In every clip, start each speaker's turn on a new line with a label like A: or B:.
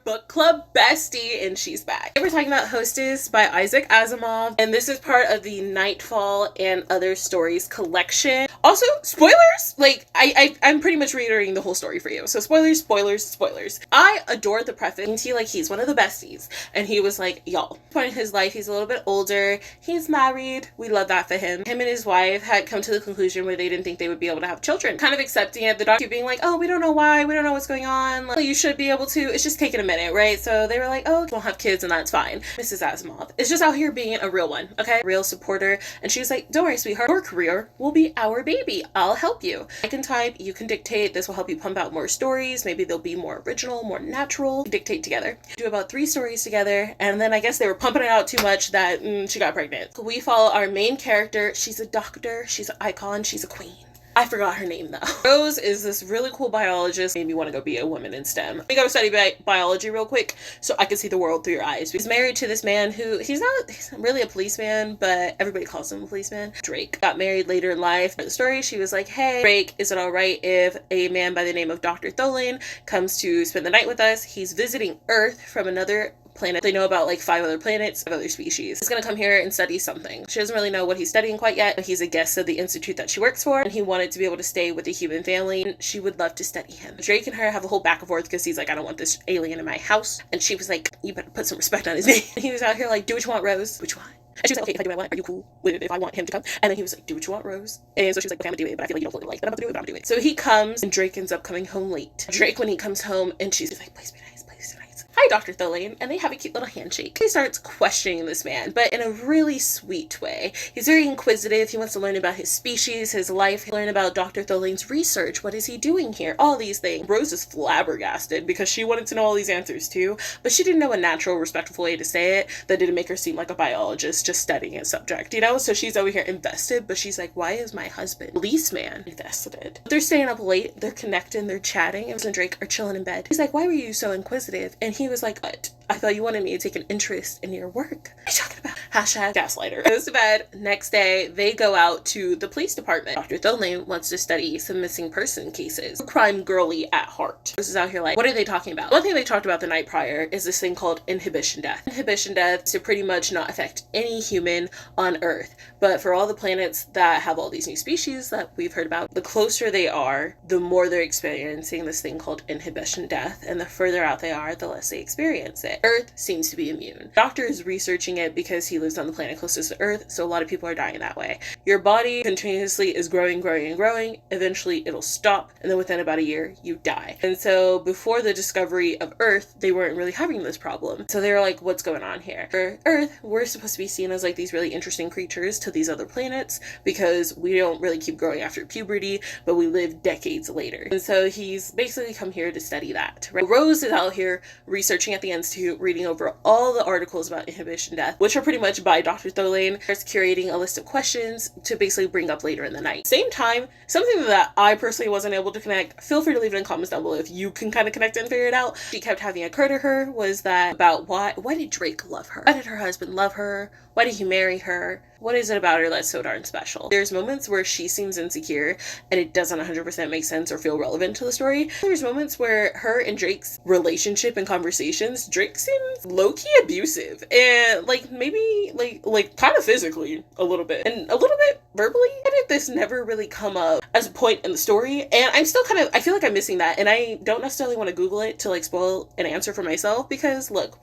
A: book club bestie, and she's back. We're talking about Hostess by Isaac Asimov, and this is part of the Nightfall and Other Stories collection. Also, spoilers! Like, I'm pretty much reiterating the whole story for you. So spoilers, spoilers, spoilers. I adore the preface. Like, he's one of the besties, and he was like, y'all. Point in his life, he's a little bit older. He's married. We love that for him. Him and his wife had come to the conclusion where they didn't think they would be able to have children. Kind of accepting it. The doctor being like, oh, we don't know why. We don't know what's going on. Like, you should be able to. It's just taking a minute, right? So they were like, oh, we'll have kids and that's fine. Mrs. Asimov is just out here being a real one, okay? Real supporter. And she was like, don't worry, sweetheart. Your career will be our baby. I'll help you. I can type. You can dictate. This will help you pump out more stories. Maybe they'll be more original, more natural. Dictate together. Do about 3 stories together. And then I guess they were pumping it out too much that she got pregnant. We follow our main character. She's a doctor. She's an icon. She's a queen. I forgot her name though. Rose is this really cool biologist. Made me want to go be a woman in STEM. We go study biology real quick so I can see the world through your eyes. He's married to this man who, he's not really a policeman, but everybody calls him a policeman. Drake got married later in life. For the story, she was like, hey, Drake, is it all right if a man by the name of Dr. Tholin comes to spend the night with us? He's visiting Earth from another planet. They know about like 5 other planets, 5 other species. He's gonna come here and study something. She doesn't really know what he's studying quite yet, but he's a guest of the institute that she works for, and he wanted to be able to stay with the human family, and she would love to study him. Drake and her have a whole back and forth because he's like, I don't want this alien in my house, and she was like, you better put some respect on his name. And he was out here like, do what you want, Rose. Which one? And she was like, okay, if I do what I want, are you cool with it if I want him to come? And then he was like, do what you want, Rose. And so she was like, okay, I'm gonna do it, but I feel like you don't fully like that I'm gonna do it, but I'm gonna do it. So he comes, and Drake ends up coming home late. Drake, when he comes home, and she's like, please be nice, please be nice. Hi, Dr. Tholin, and they have a cute little handshake. He starts questioning this man, but in a really sweet way. He's very inquisitive. He wants to learn about his species, his life, learn about Dr. Tholin's research. What is he doing here? All these things. Rose is flabbergasted because she wanted to know all these answers too, but she didn't know a natural, respectful way to say it that didn't make her seem like a biologist just studying a subject, you know? So she's over here invested, but she's like, why is my husband, policeman, invested? They're staying up late, they're connecting, they're chatting, and Drake are chilling in bed. He's like, why were you so inquisitive? And he was like, what? I thought you wanted me to take an interest in your work. What are you talking about? Hashtag gaslighter. Goes to bed. Next day, they go out to the police department. Dr. Tholin wants to study some missing person cases. Crime girly at heart. This is out here like, what are they talking about? One thing they talked about the night prior is this thing called inhibition death. Inhibition death to pretty much not affect any human on Earth. But for all the planets that have all these new species that we've heard about, the closer they are, the more they're experiencing this thing called inhibition death. And the further out they are, the less they experience it. Earth seems to be immune. Doctor is researching it because he lives on the planet closest to Earth, so a lot of people are dying that way. Your body continuously is growing, growing, and growing. Eventually, it'll stop, and then within about a year, you die. And so before the discovery of Earth, they weren't really having this problem. So they were like, what's going on here? For Earth, we're supposed to be seen as like these really interesting creatures to these other planets because we don't really keep growing after puberty, but we live decades later. And so he's basically come here to study that. Right? Rose is out here researching at the Institute, reading over all the articles about inhibition death, which are pretty much by Dr. Tholin. Starts curating a list of questions to basically bring up later in the night. Same time, something that I personally wasn't able to connect, feel free to leave it in comments down below if you can kind of connect and figure it out. She kept having occur to her was that about why did Drake love her? Why did her husband love her? Why did he marry her? What is it about her that's so darn special? There's moments where she seems insecure and it doesn't 100% make sense or feel relevant to the story. There's moments where her and Drake's relationship and conversations, Drake seems low-key abusive and like maybe like kind of physically a little bit and a little bit verbally. Why did this never really come up as a point in the story? And I'm still I feel like I'm missing that, and I don't necessarily want to Google it to like spoil an answer for myself because look,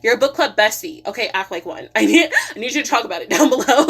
A: you're a book club bestie. Okay, act like one. I need you to talk about it down below.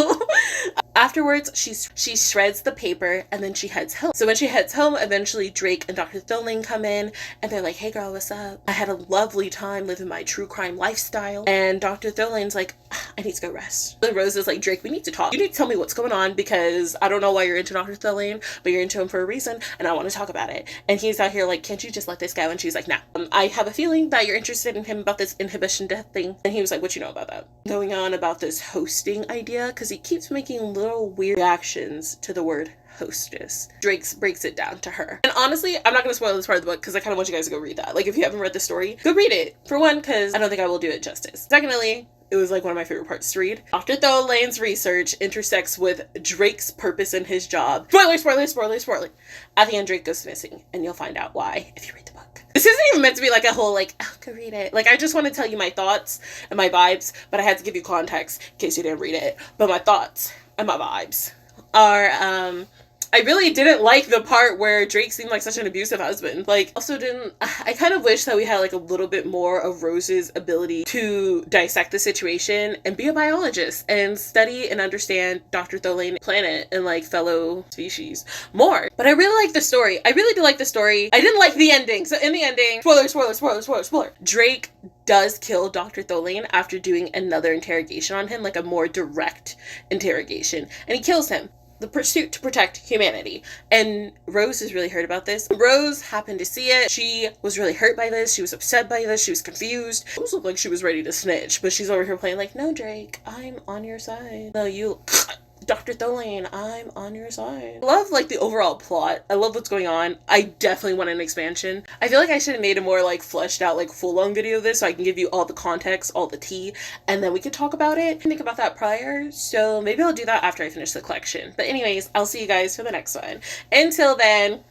A: Afterwards, she shreds the paper and then she heads home. So when she heads home, eventually Drake and Dr. Tholin come in and they're like, hey girl, what's up? I had a lovely time living my true crime lifestyle. And Dr. Tholin's like, I need to go rest. And Rose is like, Drake, we need to talk. You need to tell me what's going on because I don't know why you're into Dr. Tholin, but you're into him for a reason and I want to talk about it. And he's out here like, can't you just let this go? And she's like, no. I have a feeling that you're interested in him about this inhibition death thing. And he was like, what you know about that? Going on about this hosting idea because he keeps making little weird reactions to the word hostess. Drake breaks it down to her. And honestly, I'm not going to spoil this part of the book because I kind of want you guys to go read that. Like, if you haven't read the story, go read it. For one, because I don't think I will do it justice. Secondly, it was like one of my favorite parts to read. Dr. Tholane's research intersects with Drake's purpose in his job. Spoiler. At the end, Drake goes missing, and you'll find out why if you read the book. This isn't even meant to be like a whole, like, oh, go read it. Like, I just want to tell you my thoughts and my vibes, but I had to give you context in case you didn't read it. But my thoughts and my vibes are, I really didn't like the part where Drake seemed like such an abusive husband. Like, also I kind of wish that we had like a little bit more of Rose's ability to dissect the situation and be a biologist and study and understand Dr. Tholane's planet and like fellow species more. But I really like the story. I really do like the story. I didn't like the ending. So in the ending, spoiler. Drake does kill Dr. Tholane after doing another interrogation on him, like a more direct interrogation. And he kills him. The pursuit to protect humanity. And Rose is really hurt about this. Rose happened to see it. She was really hurt by this. She was upset by this. She was confused. Rose looked like she was ready to snitch, but she's over here playing like, no, Drake, I'm on your side. No, you... Dr. Tholane, I'm on your side. I love like the overall plot. I love what's going on. I definitely want an expansion. I feel like I should have made a more like fleshed out like full long video of this so I can give you all the context, all the tea, and then we could talk about it. Think about that prior, so maybe I'll do that after I finish the collection. But anyways, I'll see you guys for the next one. Until then,